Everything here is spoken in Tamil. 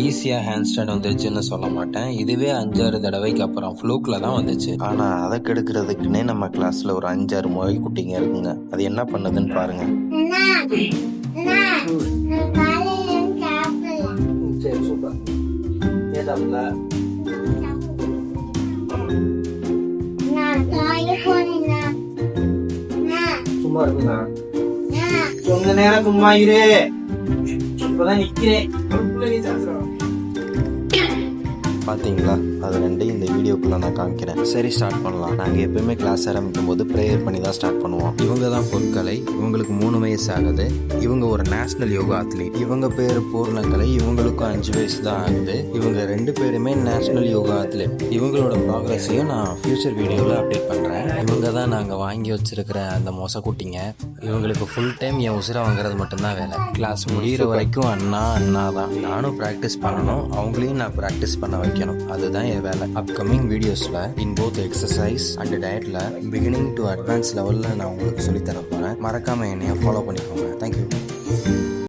ஈஸியாக ஹேண்ட் ஸ்டாண்ட் வந்துருச்சுன்னு சொல்ல மாட்டேன். இதுவே 5-6 தடவைக்கு அப்புறம் ஃப்ளூக்கில் தான் வந்துச்சு. ஆனால் அதை கெடுக்கிறதுக்குன்னே நம்ம கிளாஸில் ஒரு 5-6 முயல் குட்டிங்க இருக்குங்க. அது என்ன பண்ணுதுன்னு பாருங்க. சரி, சூப்பர். சும்மா இருக்குங்க. கொஞ்ச நேரம் சும்மா இரு. இப்பதான் நிக்கிறேன். பார்த்தீங்களா, அது ரெண்டையும் இந்த வீடியோக்குள்ள நான் காமிக்கிறேன். சரி, ஸ்டார்ட் பண்ணலாம். நாங்கள் எப்பயுமே கிளாஸ் ஆரம்பிக்கும் போது ப்ரேயர் பண்ணி தான் ஸ்டார்ட் பண்ணுவோம். இவங்க தான் பொற்கலை. இவங்களுக்கு 3 வயசு ஆகுது. இவங்க ஒரு நேஷனல் யோகா அத்லீட். இவங்க பேர் பூர்ணக்கலை. இவங்களுக்கும் 5 வயசு தான் ஆகுது. இவங்க 2 பேருமே நேஷனல் யோகா அத்லீட். இவங்களோட ப்ராக்ரஸையும் நான் ஃபியூச்சர் வீடியோவில் அப்டேட் பண்ணுறேன். இவங்க தான் நாங்கள் வாங்கி வச்சிருக்கிற அந்த மொசக்குட்டிங்க. இவங்களுக்கு ஃபுல் டைம் என் உசுரை வாங்குறது மட்டும்தான் வேலை. கிளாஸ் முடிகிற வரைக்கும் அண்ணா தான். நானும் ப்ராக்டிஸ் பண்ணணும், அவங்களையும் நான் ப்ராக்டிஸ் பண்ண வைக்கணும். அதுதான் என் வேலை. அப்கமிங் வீடியோஸ்ல இன் போத் எக்ஸசைஸ் அண்ட் டயட்ல பிகினிங் டு அட்வான்ஸ் லெவல்ல நான் உங்களுக்கு சொல்லித்தர போறேன். மறக்காம என்னைய ஃபாலோ பண்ணிக்கோங்க. தேங்க்யூ.